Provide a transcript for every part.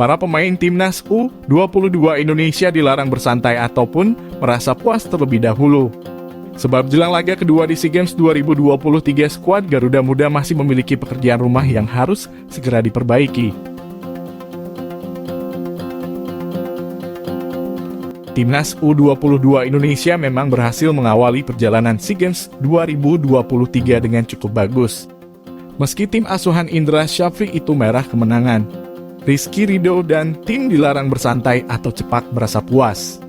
Para pemain timnas U22 Indonesia dilarang bersantai ataupun merasa puas terlebih dahulu. Sebab jelang laga kedua di SEA Games 2023, skuad Garuda Muda masih memiliki pekerjaan rumah yang harus segera diperbaiki. Timnas U22 Indonesia memang berhasil mengawali perjalanan SEA Games 2023 dengan cukup bagus. Meski tim asuhan Indra Syafri itu merah kemenangan, Rizky Ridho dan tim dilarang bersantai atau cepat merasa puas.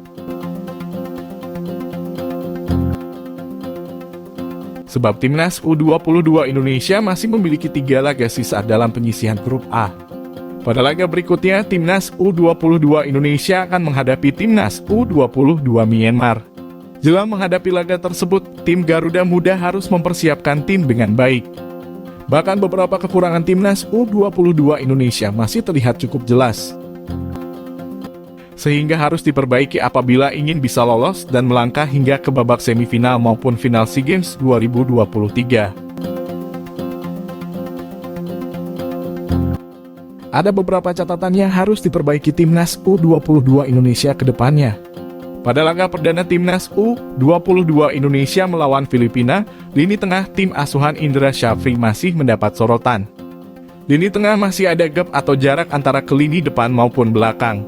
Sebab timnas U22 Indonesia masih memiliki 3 laga sisa dalam penyisihan grup A. Pada laga berikutnya, timnas U22 Indonesia akan menghadapi timnas U22 Myanmar. Jelang menghadapi laga tersebut, tim Garuda Muda harus mempersiapkan tim dengan baik. Bahkan beberapa kekurangan timnas U22 Indonesia masih terlihat cukup jelas, sehingga harus diperbaiki apabila ingin bisa lolos dan melangkah hingga ke babak semifinal maupun final SEA Games 2023. Ada beberapa catatan yang harus diperbaiki timnas U22 Indonesia ke depannya. Pada laga perdana timnas U22 Indonesia melawan Filipina, lini tengah tim asuhan Indra Syafri masih mendapat sorotan. Lini tengah masih ada gap atau jarak antara ke lini depan maupun belakang.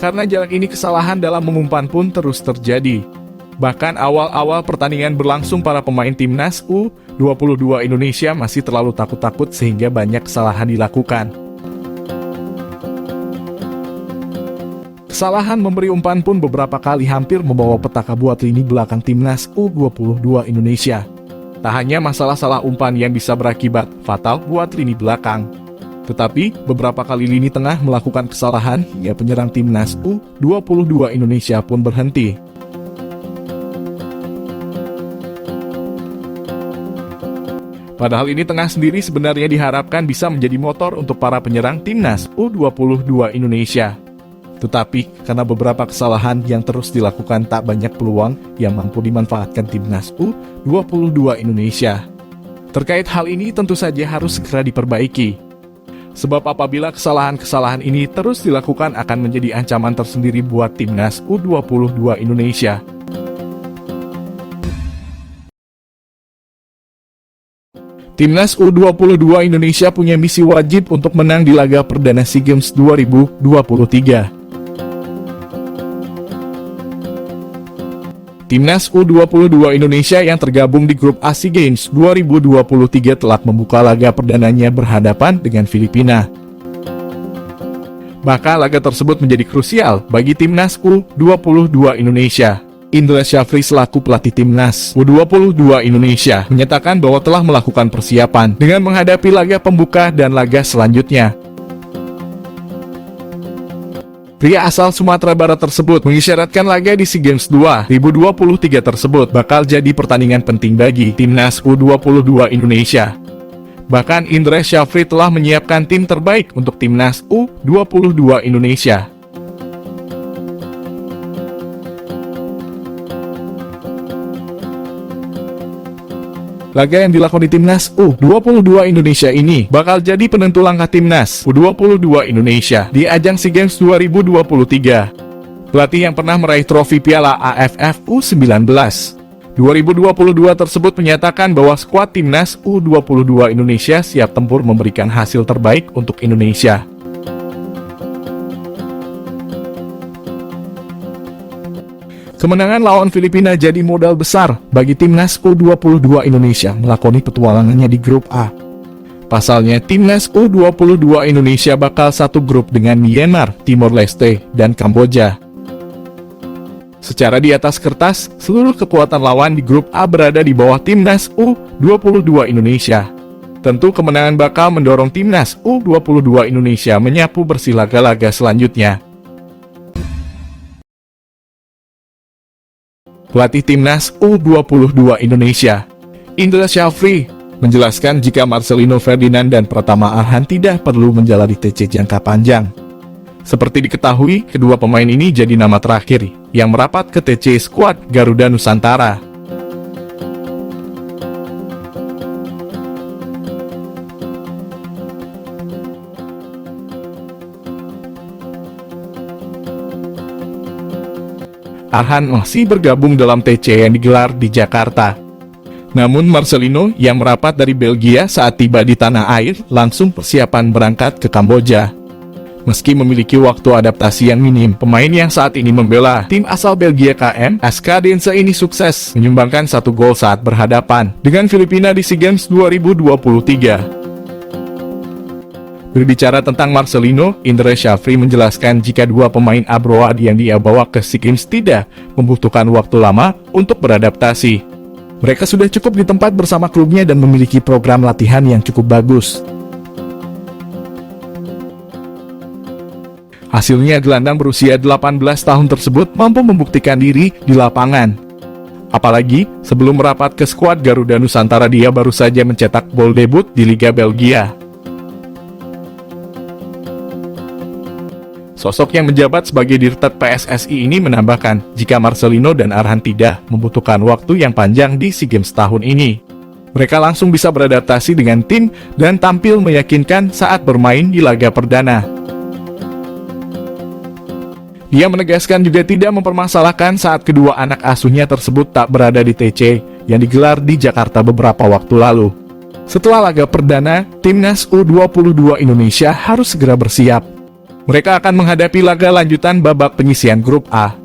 Karena jarak ini, kesalahan dalam mengumpan pun terus terjadi. Bahkan awal-awal pertandingan berlangsung, para pemain timnas U22 Indonesia masih terlalu takut-takut sehingga banyak kesalahan dilakukan. Kesalahan memberi umpan pun beberapa kali hampir membawa petaka buat lini belakang timnas U22 Indonesia. Tak hanya masalah salah umpan yang bisa berakibat fatal buat lini belakang, tetapi beberapa kali lini tengah melakukan kesalahan hingga penyerang timnas U22 Indonesia pun berhenti. Padahal lini tengah sendiri sebenarnya diharapkan bisa menjadi motor untuk para penyerang timnas U22 Indonesia. Tetapi karena beberapa kesalahan yang terus dilakukan, tak banyak peluang yang mampu dimanfaatkan timnas U22 Indonesia. Terkait hal ini tentu saja harus segera diperbaiki. Sebab apabila kesalahan-kesalahan ini terus dilakukan akan menjadi ancaman tersendiri buat timnas U22 Indonesia. Timnas U22 Indonesia punya misi wajib untuk menang di laga perdana SEA Games 2023. Timnas U22 Indonesia yang tergabung di grup A SEA Games 2023 telah membuka laga perdananya berhadapan dengan Filipina. Maka laga tersebut menjadi krusial bagi timnas U22 Indonesia. Indra Syafri selaku pelatih timnas U22 Indonesia menyatakan bahwa telah melakukan persiapan dengan menghadapi laga pembuka dan laga selanjutnya. Pria asal Sumatera Barat tersebut mengisyaratkan laga di SEA Games 2023 tersebut bakal jadi pertandingan penting bagi timnas U22 Indonesia. Bahkan Indra Syafri telah menyiapkan tim terbaik untuk timnas U22 Indonesia. Laga yang dilakoni timnas U22 Indonesia ini bakal jadi penentu langkah timnas U22 Indonesia di ajang SEA Games 2023. Pelatih yang pernah meraih trofi Piala AFF U19 2022 tersebut menyatakan bahwa skuad timnas U22 Indonesia siap tempur memberikan hasil terbaik untuk Indonesia. Kemenangan lawan Filipina jadi modal besar bagi timnas U22 Indonesia melakoni petualangannya di grup A. Pasalnya, timnas U22 Indonesia bakal satu grup dengan Myanmar, Timor Leste, dan Kamboja. Secara di atas kertas, seluruh kekuatan lawan di grup A berada di bawah timnas U22 Indonesia. Tentu kemenangan bakal mendorong timnas U22 Indonesia menyapu bersih laga-laga selanjutnya. Pelatih timnas U22 Indonesia, Indra Syafri, menjelaskan jika Marcelino Ferdinand dan Pratama Arhan tidak perlu menjalani TC jangka panjang. Seperti diketahui, kedua pemain ini jadi nama terakhir yang merapat ke TC skuad Garuda Nusantara. Arhan masih bergabung dalam TC yang digelar di Jakarta. Namun Marcelino yang merapat dari Belgia saat tiba di tanah air langsung persiapan berangkat ke Kamboja. Meski memiliki waktu adaptasi yang minim, pemain yang saat ini membela tim asal Belgia KM Askadense ini sukses menyumbangkan 1 gol saat berhadapan dengan Filipina di SEA Games 2023. Berbicara tentang Marcelino, Indra Syafri menjelaskan jika 2 pemain abroad yang dia bawa ke SEA Games tidak membutuhkan waktu lama untuk beradaptasi. Mereka sudah cukup di tempat bersama klubnya dan memiliki program latihan yang cukup bagus. Hasilnya gelandang berusia 18 tahun tersebut mampu membuktikan diri di lapangan. Apalagi sebelum merapat ke skuad Garuda Nusantara dia baru saja mencetak gol debut di Liga Belgia. Sosok yang menjabat sebagai Dirut PSSI ini menambahkan jika Marcelino dan Arhan tidak membutuhkan waktu yang panjang di SEA Games tahun ini. Mereka langsung bisa beradaptasi dengan tim dan tampil meyakinkan saat bermain di laga perdana. Dia menegaskan juga tidak mempermasalahkan saat kedua anak asuhnya tersebut tak berada di TC yang digelar di Jakarta beberapa waktu lalu. Setelah laga perdana, Timnas U22 Indonesia harus segera bersiap. Mereka akan menghadapi laga lanjutan babak penyisihan grup A.